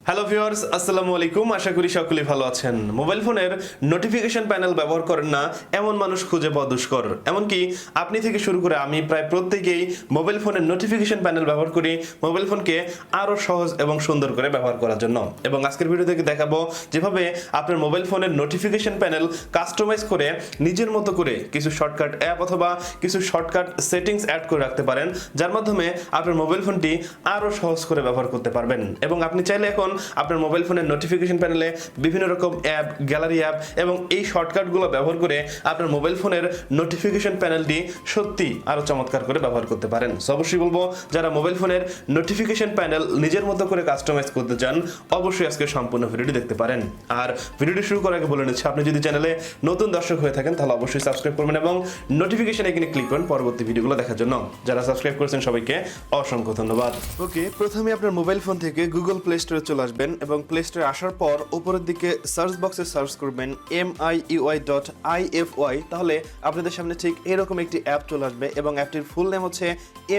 Hello viewers, আসসালামু আলাইকুম। আশা করি সকলেই ভালো আছেন। মোবাইল ফোনের নোটিফিকেশন প্যানেল ব্যবহার করেন না এমন মানুষ খুঁজে পাওয়া দুষ্কর। এমনকি আপনি থেকে শুরু করে আমি প্রায় প্রত্যেকেই মোবাইল ফোনের নোটিফিকেশন প্যানেল ব্যবহার করি মোবাইল ফোনকে আরও সহজ এবং সুন্দর করে ব্যবহার করার জন্য। এবং আজকের ভিডিও থেকে দেখাবো যেভাবে আপনার মোবাইল ফোনের নোটিফিকেশন প্যানেল কাস্টমাইজ করে নিজের মতো করে কিছু শর্টকাট অ্যাপ অথবা কিছু শর্টকাট সেটিংস অ্যাড করে রাখতে পারেন, যার মাধ্যমে আপনার মোবাইল ফোনটি আরও সহজ করে ব্যবহার করতে পারবেন। এবং আপনি চাইলে এখন আপনার মোবাইল ফোনের নোটিফিকেশন প্যানেলে বিভিন্ন রকম অ্যাপ, গ্যালারি অ্যাপ এবং এই শর্টকাটগুলো ব্যবহার করে আপনার মোবাইল ফোনের নোটিফিকেশন প্যানেলটি সত্যি আরও চমৎকার করে ব্যবহার করতে পারেন। সো অবশ্যই বলবো, যারা মোবাইল ফোনের নোটিফিকেশন প্যানেল নিজের মতো করে কাস্টমাইজ করতে চান অবশ্যই আজকে সম্পূর্ণ ভিডিওটি দেখতে পারেন। আর ভিডিওটি শুরু করার আগে বলে নিচ্ছি, আপনি যদি চ্যানেলে নতুন দর্শক হয়ে থাকেন তাহলে অবশ্যই সাবস্ক্রাইব করবেন এবং নোটিফিকেশন এখানে ক্লিক করুন পরবর্তী ভিডিওগুলো দেখার জন্য। যারা সাবস্ক্রাইব করেছেন সবাইকে অসংখ্য ধন্যবাদ। ওকে, প্রথমে আপনার মোবাইল ফোন থেকে গুগল প্লে স্টোরে চলে আসবেন এবং প্লে স্টোরে আসার পর উপরের দিকে সার্চ বক্সে সার্চ করবেন miui.ify। তাহলে আপনাদের সামনে ঠিক এরকম একটি অ্যাপ চলে আসবে এবং অ্যাপটির ফুল নেম হচ্ছে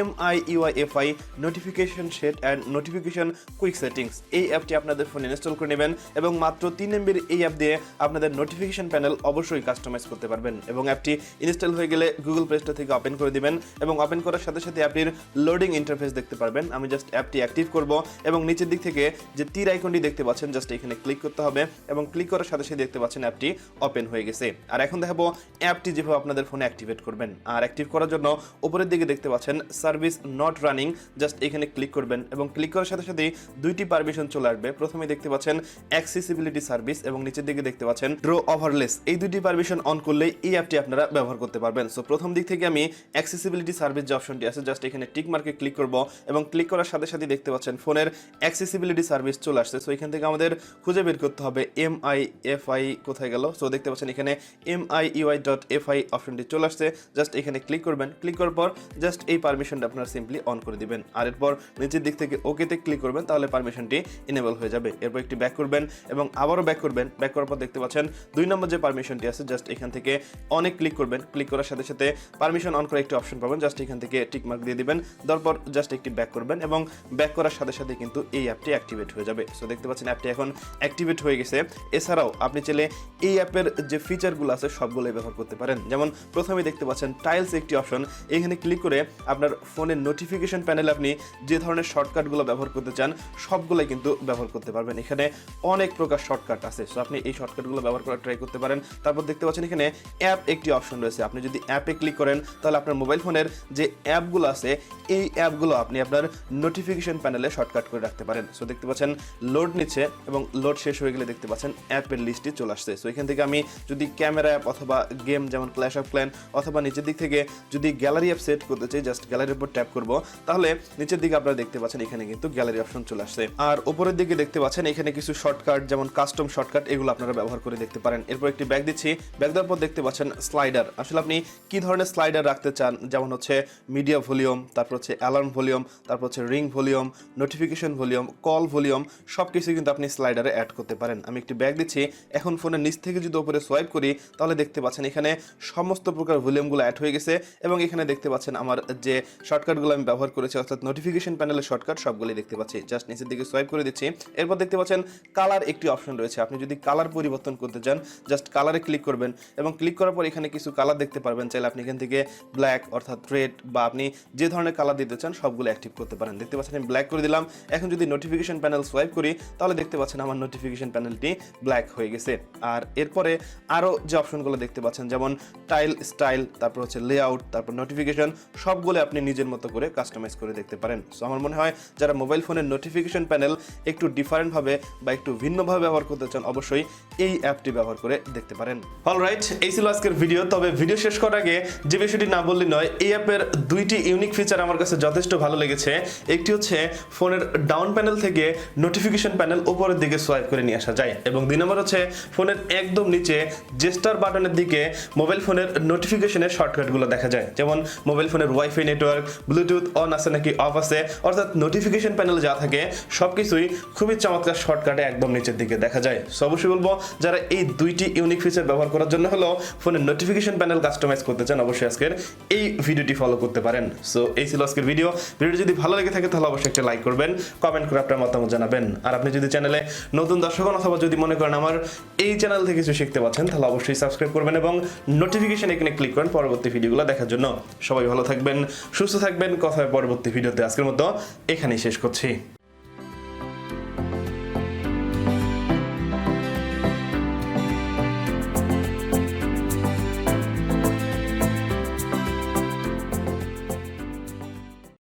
miuify notification set and notification quick settings. এই অ্যাপটি আপনাদের ফোনে ইনস্টল করে নেবেন এবং মাত্র 3 MB এই অ্যাপ দিয়ে আপনাদের নোটিফিকেশন প্যানেল অবশ্যই কাস্টমাইজ করতে পারবেন। এবং অ্যাপটি ইনস্টল হয়ে গেলে গুগল প্লে স্টোর থেকে ওপেন করে দিবেন এবং ওপেন করার সাথে সাথে অ্যাপটির লোডিং ইন্টারফেস দেখতে পারবেন। আমি জাস্ট অ্যাপটি অ্যাক্টিভ করব এবং নিচের দিক থেকে যে তীর আইকনটি দেখতে পাচ্ছেন জাস্ট এখানে ক্লিক করতে হবে এবং ক্লিক করার সাথে সাথে দেখতে পাচ্ছেন অ্যাপটি ওপেন হয়ে গেছে। আর এখন দেখাবো অ্যাপটি যেভাবে আপনাদের ফোনে অ্যাক্টিভেট করবেন। আর অ্যাক্টিভ করার জন্য উপরের দিকে দেখতে পাচ্ছেন সার্ভিস নট রানিং, জাস্ট এখানে ক্লিক করবেন এবং ক্লিক করার সাথে সাথে দুইটি পারমিশন চলে আসবে। প্রথমে দেখতে পাচ্ছেন অ্যাক্সেসিবিলিটি সার্ভিস এবং নিচের দিকে দেখতে পাচ্ছেন ড্র ওভারলেস। এই দুইটি পারমিশন অন করলেই এই অ্যাপটি আপনারা ব্যবহার করতে পারবেন। সো প্রথম দিক থেকে আমি অ্যাক্সেসিবিলিটি সার্ভিস যে অপশনটি আছে জাস্ট এখানে টিক মার্কে ক্লিক করব এবং ক্লিক করার সাথে সাথে দেখতে পাচ্ছেন ফোনের অ্যাক্সেসিবিলিটি সার্ভিস চলে আসছে। সো এখান থেকে আমাদের খুঁজে বের করতে হবে miui কোথায় গেল। সো দেখতে পাচ্ছেন এখানে miui.fi অপশনটি চলে আসছে, জাস্ট এখানে ক্লিক করবেন। ক্লিক করার পর জাস্ট এই পারমিশনটা আপনারা সিম্পলি অন করে দিবেন। আর এরপর নিচের দিক থেকে ওকেতে ক্লিক করবেন, তাহলে পারমিশনটি ইনেবল হয়ে যাবে। এরপর একটি ব্যাক করবেন এবং আবারও ব্যাক করবেন। ব্যাক করার পর দেখতে পাচ্ছেন 2 নম্বর যে পারমিশনটি আছে জাস্ট এখান থেকে অনেক ক্লিক করবেন। ক্লিক করার সাথে সাথে পারমিশন অন করে একটি অপশন পাবেন, জাস্ট এখান থেকে টিক মার্ক দিয়ে দিবেন। তারপর জাস্ট একটি ব্যাক করবেন এবং ব্যাক করার সাথে সাথে কিন্তু এই অ্যাপটি অ্যাক্টিভেট হয়ে যাবে। সো দেখতে পাচ্ছেন অ্যাপটি এখন অ্যাক্টিভেট হয়ে গেছে। এছাড়াও আপনি চাইলে এই অ্যাপের যে ফিচারগুলো আছে সবগুলোই ব্যবহার করতে পারেন। যেমন প্রথমে দেখতে পাচ্ছেন টাইলস একটি অপশন, এখানে ক্লিক করে আপনার ফোনের নোটিফিকেশন প্যানেলে আপনি যে ধরনের শর্টকাটগুলো ব্যবহার করতে চান সবগুলোই কিন্তু ব্যবহার করতে পারবেন। এখানে অনেক প্রকার শর্টকাট আছে, সো আপনি এই শর্টকাটগুলো ব্যবহার করার ট্রাই করতে পারেন। তারপর দেখতে পাচ্ছেন এখানে অ্যাপ একটি অপশন রয়েছে, আপনি যদি অ্যাপে ক্লিক করেন তাহলে আপনার মোবাইল ফোনের যে অ্যাপগুলো আছে এই অ্যাপগুলো আপনি আপনার নোটিফিকেশন প্যানেলে শর্টকাট করে রাখতে পারেন। সো দেখতে পাচ্ছেন লোড নিচ্ছে এবং লোড শেষ হয়ে গেলে দেখতে পাচ্ছেন অ্যাপের লিস্টটি চলে আসছে। সো এখান থেকে আমি যদি ক্যামেরা অ্যাপ অথবা গেম যেমন ক্ল্যাশ অফ ক্ল্যান অথবা নিচের দিক থেকে যদি গ্যালারি অ্যাপ সেট করতে চাই জাস্ট গ্যালারির উপর ট্যাপ করব, তাহলে নিচের দিকে আপনারা দেখতে পাচ্ছেন এখানে কিন্তু গ্যালারি অপশন চলে আসছে। আর উপরের দিকে দেখতে পাচ্ছেন এখানে কিছু শর্টকাট যেমন কাস্টম শর্টকাট এগুলো আপনারা ব্যবহার করে দেখতে পারেন। এরপর একটি ব্যাক দিচ্ছি, ব্যাক দেওয়ার পর দেখতে পাচ্ছেন স্লাইডার। আসলে আপনি কি ধরনের স্লাইডার রাখতে চান, যেমন হচ্ছে মিডিয়া ভলিউম, তারপর হচ্ছে অ্যালার্ম ভলিউম, তারপর হচ্ছে ring volume, notification volume, call volume, সব কিছু কিন্তু আপনি স্লাইডারে অ্যাড করতে পারেন। আমি একটি ব্যাক দিচ্ছি, এখন ফোনের নিচ থেকে যদি উপরে সোয়াইপ করি তাহলে দেখতে পাচ্ছেন এখানে সমস্ত প্রকার ভলিউমগুলো অ্যাড হয়ে গেছে এবং এখানে দেখতে পাচ্ছেন আমার যে শর্টকাটগুলো আমি ব্যবহার করেছি অর্থাৎ নোটিফিকেশন প্যানেলের শর্টকাট সবগুলোই দেখতে পাচ্ছি। জাস্ট নিচের দিকে সোয়াইপ করে দিচ্ছি। এরপর দেখতে পাচ্ছেন কালার একটি অপশন রয়েছে, আপনি যদি কালার পরিবর্তন করতে চান জাস্ট কালারে ক্লিক করবেন এবং ক্লিক করার পর এখানে কিছু কালার দেখতে পারবেন। চাইলে আপনি এখান থেকে ব্ল্যাক অর্থাৎ রেড বা আপনি যে ধরনের কালার দিতে চান সবগুলো অ্যাক্টিভ করতে পারেন। দেখতে পাচ্ছেন আমি ব্ল্যাক করে দিলাম। এখন যদি নোটিফিকেশন প্যানেল সোয়াইপ করি তাহলে দেখতে পাচ্ছেন আমার নোটিফিকেশন প্যানেলটি ব্ল্যাক হয়ে গেছে। আর এরপরে আরও যে অপশনগুলো দেখতে পাচ্ছেন যেমন টাইল স্টাইল, তারপর হচ্ছে লেআউট, তারপর নোটিফিকেশন, সবগুলো আপনি নিজের মতো করে কাস্টমাইজ করে দেখতে পারেন। সো আমার মনে হয় যারা মোবাইল ফোনের নোটিফিকেশন প্যানেল একটু ডিফারেন্টভাবে বা একটু ভিন্নভাবে ব্যবহার করতে চান অবশ্যই এই অ্যাপটি ব্যবহার করে দেখতে পারেন। অলরাইট, এই ছিল আজকের ভিডিও। তবে ভিডিও শেষ করার আগে যে বিষয়টি না বললে নয়, এই অ্যাপের দুইটি ইউনিক ফিচার আমার কাছে যথেষ্ট ভালো লেগেছে। একটি হচ্ছে ফোনের ডাউন প্যানেল থেকে নোটিফিকেশন প্যানেল উপরের দিকে সোয়াইপ করে নিয়ে আসা যায় এবং 2 নম্বর হচ্ছে ফোনের একদম নিচে জেস্টার বাটনের দিকে মোবাইল ফোনের নোটিফিকেশনের শর্টকাটগুলো দেখা যায়। যেমন মোবাইল ফোনের ওয়াইফাই নেটওয়ার্ক, ব্লুটুথ অন আছে নাকি অফ আছে, অর্থাৎ নোটিফিকেশন প্যানেল যা থাকে সবকিছুই খুবই চমৎকার শর্টকাটে একদম নিচের দিকে দেখা যায়। সো অবশ্যই বলবো যারা এই দুইটি ইউনিক ফিচার ব্যবহার করার জন্য হলো ফোনের নোটিফিকেশন প্যানেল কাস্টমাইজ করতে চান অবশ্যই আজকের এই ভিডিওটি ফলো করতে পারেন। সো এই ছিল আজকের ভিডিও। ভিডিওটি যদি ভালো লেগে থাকে তাহলে অবশ্যই একটা লাইক করবেন, কমেন্ট করে আপনার মতামত জানাবেন। করবেন। আর আপনি যদি চ্যানেলে নতুন দর্শক হন অথবা যদি মনে করেন আমার এই চ্যানেল থেকে কিছু শিখতে পাচ্ছেন, তাহলে অবশ্যই সাবস্ক্রাইব করবেন এবং নোটিফিকেশন এখানে ক্লিক করেন পরবর্তী ভিডিওগুলো দেখার জন্য। সবাই ভালো থাকবেন, সুস্থ থাকবেন, কথা হবে পরবর্তী ভিডিওতে। আজকের মতো এখানেই শেষ করছি।